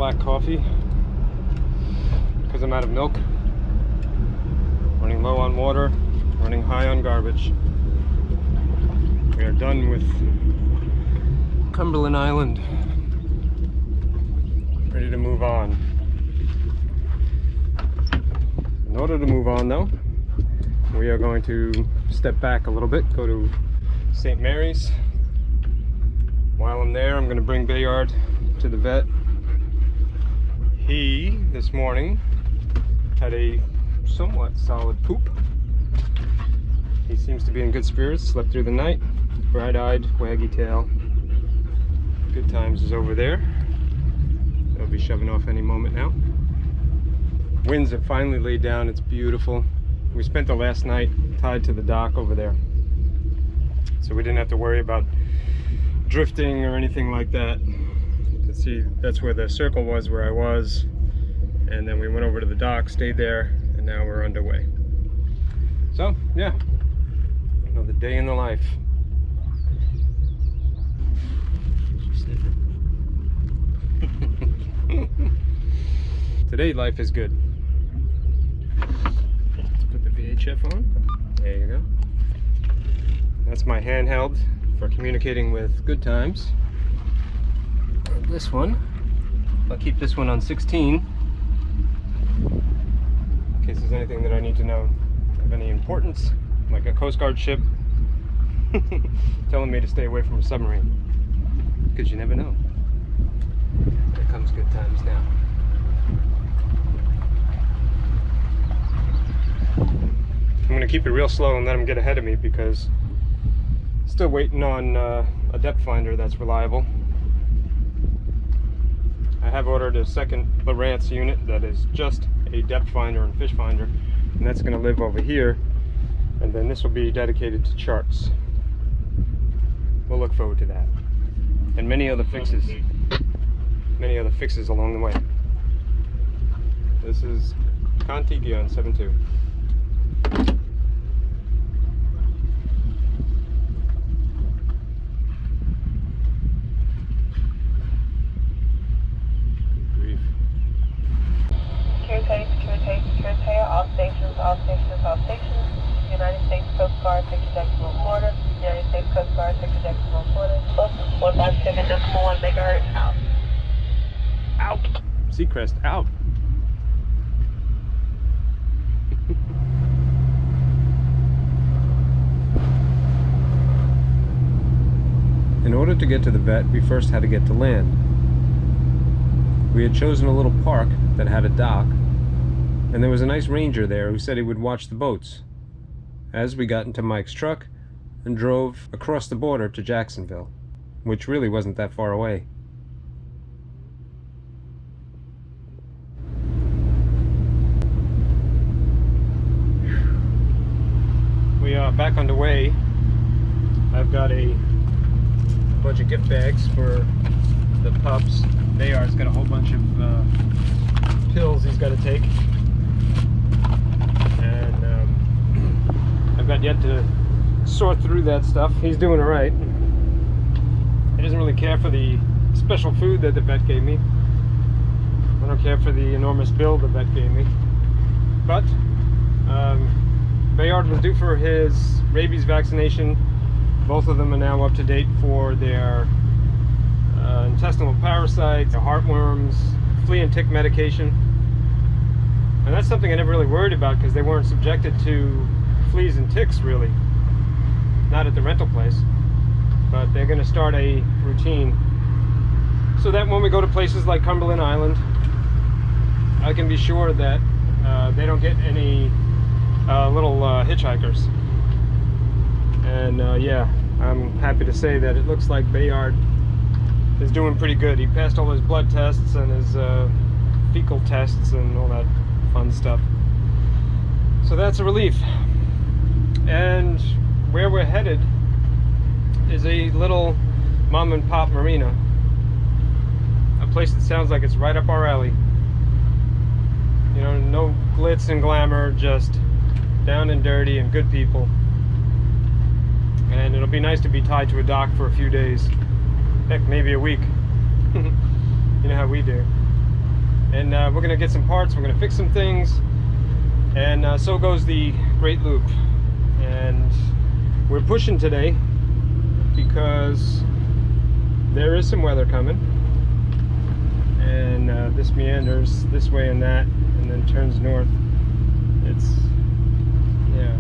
black coffee because I'm out of milk. Running low on water, running high on garbage. We are done with Cumberland Island. Ready to move on. In order to move on though, we are going to step back a little bit, go to St. Mary's. While I'm there, I'm going to bring Bayard to the vet. He, this morning, had a somewhat solid poop. He seems to be in good spirits, slept through the night, bright-eyed, waggy tail. Good times is over there. They'll be shoving off any moment now. Winds have finally laid down, it's beautiful. We spent the last night tied to the dock over there, so we didn't have to worry about drifting or anything like that. You can see that's where the circle was, where I was, and then we went over to the dock, stayed there, and now we're underway. So yeah, another day in the life. Today life is good. Let's put the VHF on. There you go. That's my handheld for communicating with good times. This one, I'll keep this one on 16 in case there's anything that I need to know of any importance, like a Coast Guard ship telling me to stay away from a submarine, because you never know. Here comes good times now. I'm going to keep it real slow and let them get ahead of me, because still waiting on a depth finder that's reliable. I have ordered a second Lowrance unit that is just a depth finder and fish finder, and that's going to live over here, and then this will be dedicated to charts. We'll look forward to that, and many other fixes along the way. This is Contiki on 7.2. Security, all stations. United States Coast Guard, sector Jacksonville, Florida. United States Coast Guard, sector Jacksonville, Florida. 157.1 megahertz, out. Out! Seacrest, out! In order to get to the vet, we first had to get to land. We had chosen a little park that had a dock, and there was a nice ranger there who said he would watch the boats. As we got into Mike's truck and drove across the border to Jacksonville, which really wasn't that far away. We are back underway. I've got a bunch of gift bags for the pups. Bayard's got a whole bunch of pills he's got to take, and I've got yet to sort through that stuff. He's doing all right. He doesn't really care for the special food that the vet gave me. I don't care for the enormous bill the vet gave me. But Bayard was due for his rabies vaccination. Both of them are now up to date for their intestinal parasites, heartworms, flea and tick medication. And that's something I never really worried about, because they weren't subjected to fleas and ticks really. Not at the rental place. But they're going to start a routine, so that when we go to places like Cumberland Island, I can be sure that they don't get any little hitchhikers. And yeah, I'm happy to say that it looks like Bayard is doing pretty good. He passed all his blood tests and his fecal tests and all that fun stuff. So that's a relief. And where we're headed is a little mom and pop marina. A place that sounds like it's right up our alley. You know, no glitz and glamour, just down and dirty and good people. And it'll be nice to be tied to a dock for a few days. Heck, maybe a week. You know how we do. And we're gonna get some parts, we're gonna fix some things, and so goes the Great Loop. And we're pushing today because there is some weather coming, and this meanders this way and that, and then turns north. It's, yeah.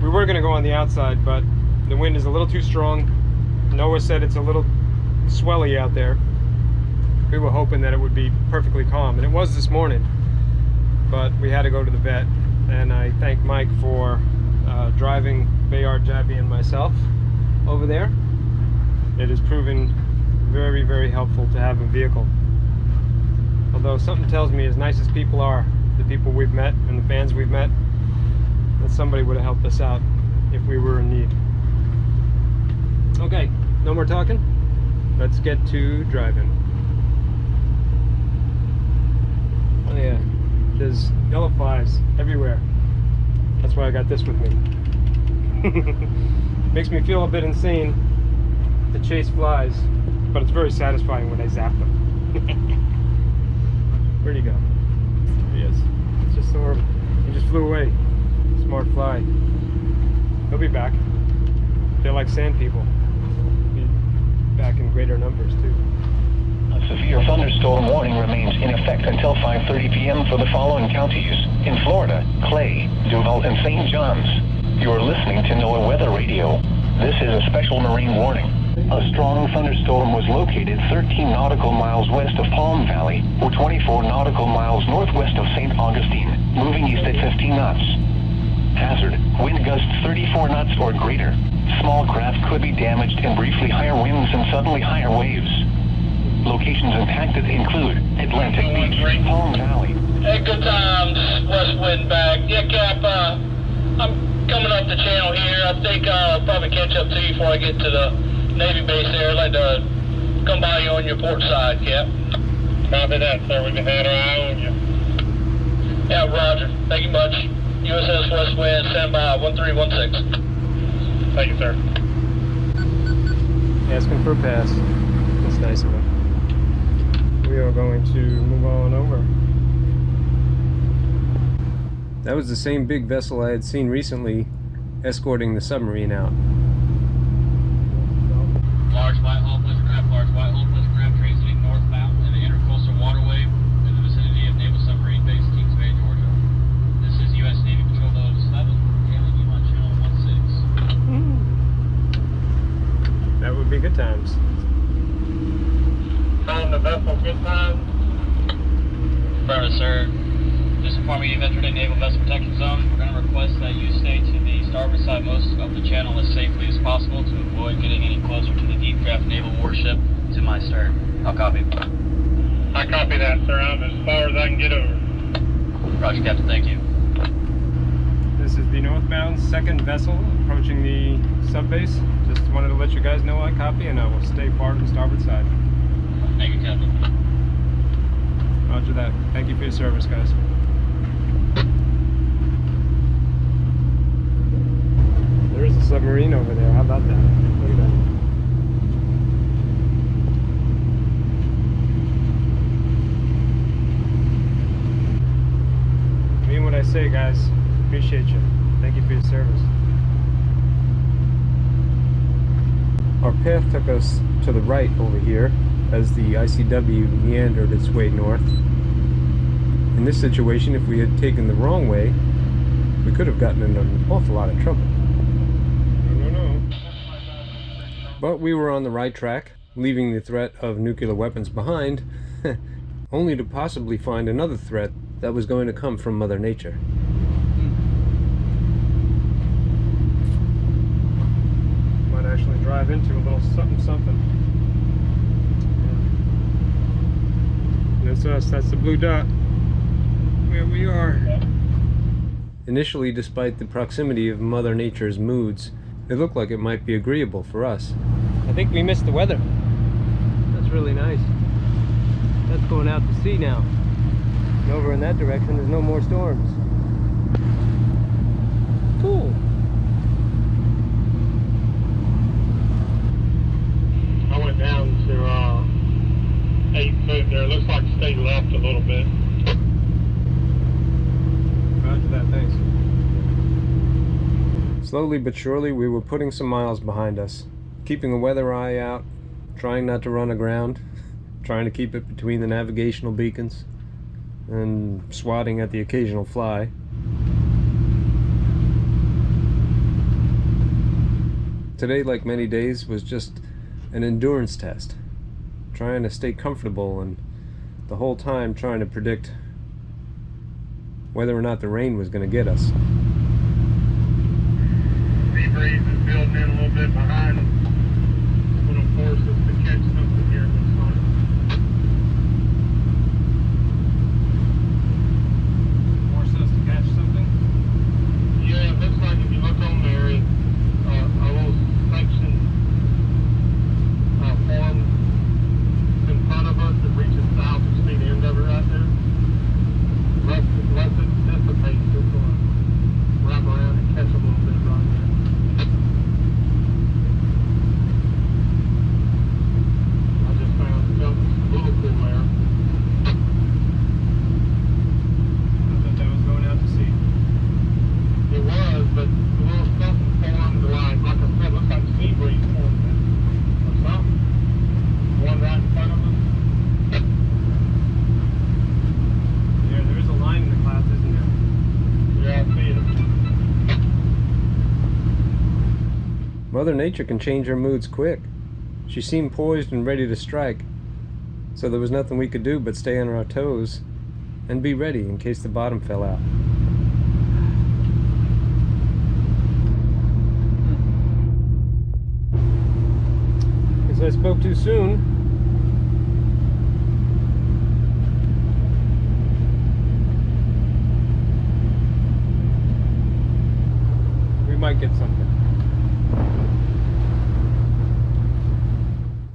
We were gonna go on the outside, but the wind is a little too strong. Noah said it's a little swelly out there. We were hoping that it would be perfectly calm, and it was this morning, but we had to go to the vet. And I thank Mike for driving Bayard, Jabby, and myself over there. It has proven very, very helpful to have a vehicle. Although something tells me, as nice as people are, the people we've met and the fans we've met, that somebody would have helped us out if we were in need. Okay, no more talking. Let's get to driving. Oh yeah, there's yellow flies everywhere. That's why I got this with me. Makes me feel a bit insane to chase flies, but it's very satisfying when I zap them. Where'd he go? There he is. It's just so, he just flew away. Smart fly. He'll be back. They're like sand people. He'll be back in greater numbers too. A severe thunderstorm warning remains in effect until 5:30 p.m. for the following counties: in Florida, Clay, Duval, and St. John's. You're listening to NOAA Weather Radio. This is a special marine warning. A strong thunderstorm was located 13 nautical miles west of Palm Valley, or 24 nautical miles northwest of St. Augustine, moving east at 15 knots. Hazard: wind gusts 34 knots or greater. Small craft could be damaged, and briefly higher winds and suddenly higher waves. Locations impacted include Atlantic Beach, Palm Valley. Hey, good times. West wind back. Yeah, Cap, I'm coming up the channel here. I think I'll probably catch up to you before I get to the Navy base there. I'd like to come by you on your port side, Cap. Copy that, sir. We can have our eye on you. Yeah, roger. Thank you much. USS West Wind, stand by 1316. Thank you, sir. Asking for a pass. That's nice of him. We are going to move on over. That was the same big vessel I had seen recently escorting the submarine out. Large Whitehall, pleasure craft, large Whitehall, pleasure craft, transiting northbound in the intercoastal waterway in the vicinity of Naval Submarine Base, Kings Bay, Georgia. This is U.S. Navy Patrol Boat 7, hailing you on channel 16. That would be good times. On the vessel, good time. Affirmative, sir. Just informing you, entered a naval vessel protection zone. We're going to request that you stay to the starboard side most of the channel as safely as possible to avoid getting any closer to the deep draft naval warship to my stern. I'll copy. I copy that, sir. I'm as far as I can get over. Roger, Captain. Thank you. This is the northbound second vessel approaching the subbase. Just wanted to let you guys know I copy, and I will stay far to the starboard side. Thank you, Captain. Roger that. Thank you for your service, guys. There is a submarine over there. How about that? Look at that. I mean what I say, guys. Appreciate you. Thank you for your service. Our path took us to the right over here as the ICW meandered its way north. In this situation, if we had taken the wrong way, we could have gotten in an awful lot of trouble. No. But we were on the right track, leaving the threat of nuclear weapons behind, only to possibly find another threat that was going to come from Mother Nature. Might actually drive into a little something. That's us, that's the blue dot. Where we are. Initially, despite the proximity of Mother Nature's moods, it looked like it might be agreeable for us. I think we missed the weather. That's really nice. That's going out to sea now. And over in that direction, there's no more storms. Cool. I went down to 8 foot there. Looks like stay left a little bit. Roger that, thanks. Slowly but surely we were putting some miles behind us, keeping a weather eye out, trying not to run aground, trying to keep it between the navigational beacons, and swatting at the occasional fly. Today, like many days, was just an endurance test, trying to stay comfortable and the whole time trying to predict whether or not the rain was going to get us. Sea breeze is building in a little bit behind. It's going to force us to catch something here this time. Force us to catch something? Yeah, it looks like if you look on there, a little section formed in front of us that reaches south. You see the end of it right there? Unless it dissipates, it's going to wrap around and catch a little bit right there. I just found something a little cool there. I thought that was going out to sea. It was, but a little something formed like I said, looks like sea breeze formed it or something. One right in front of us. Yeah, there is a line in the clouds, isn't there? Yeah, I see it. Mother Nature can change her moods quick. She seemed poised and ready to strike, so there was nothing we could do but stay on our toes and be ready in case the bottom fell out. Guess I spoke too soon. We might get something.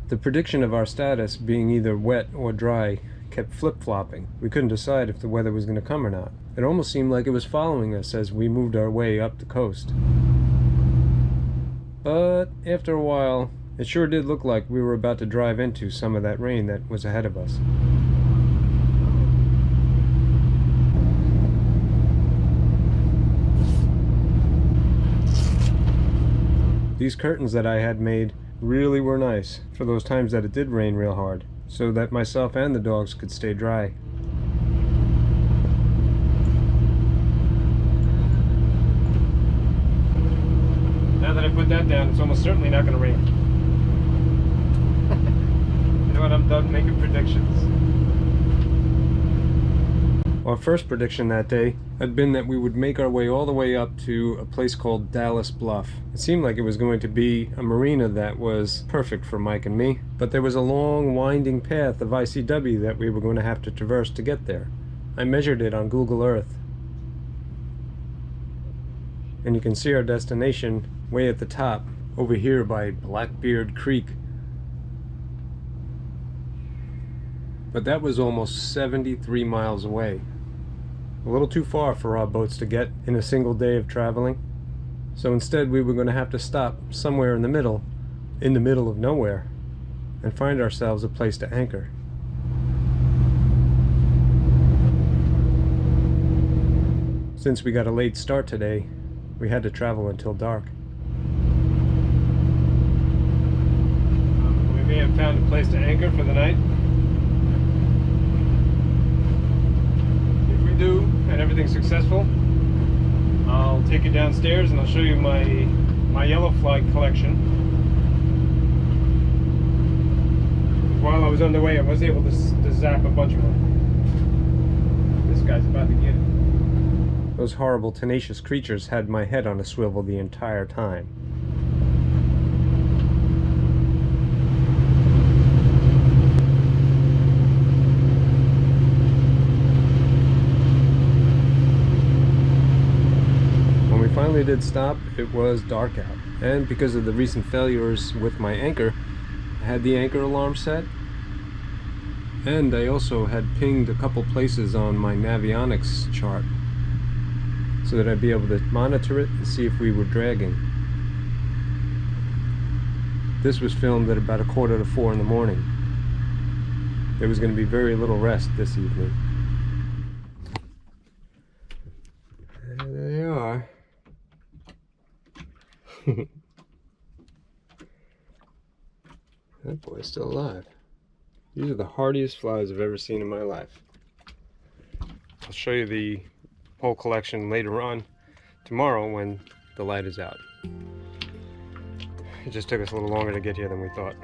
The prediction of our status being either wet or dry kept flip-flopping. We couldn't decide if the weather was going to come or not. It almost seemed like it was following us as we moved our way up the coast. But after a while, it sure did look like we were about to drive into some of that rain that was ahead of us. These curtains that I had made really were nice for those times that it did rain real hard, so that myself and the dogs could stay dry. Now that I put that down, it's almost certainly not going to rain. You know what, I'm done making predictions. Our first prediction that day had been that we would make our way all the way up to a place called Dallas Bluff. It seemed like it was going to be a marina that was perfect for Mike and me, but there was a long winding path of ICW that we were going to have to traverse to get there. I measured it on Google Earth, and you can see our destination way at the top, over here by Blackbeard Creek. But that was almost 73 miles away. A little too far for our boats to get in a single day of traveling. So instead we were going to have to stop somewhere in the middle of nowhere, and find ourselves a place to anchor. Since we got a late start today, we had to travel until dark. We may have found a place to anchor for the night. If we do, and everything's successful, I'll take you downstairs and I'll show you my yellow flag collection. While I was on the way, I was able to zap a bunch of them. This guy's about to get it. Those horrible, tenacious creatures had my head on a swivel the entire time. When we finally did stop, it was dark out. And because of the recent failures with my anchor, I had the anchor alarm set. And I also had pinged a couple places on my Navionics chart, so that I'd be able to monitor it and see if we were dragging. This was filmed at about 3:45 in the morning. there was going to be very little rest this evening. There they are. That boy's still alive. These are the hardiest flies I've ever seen in my life. I'll show you the whole collection later on tomorrow when the light is out. It just took us a little longer to get here than we thought.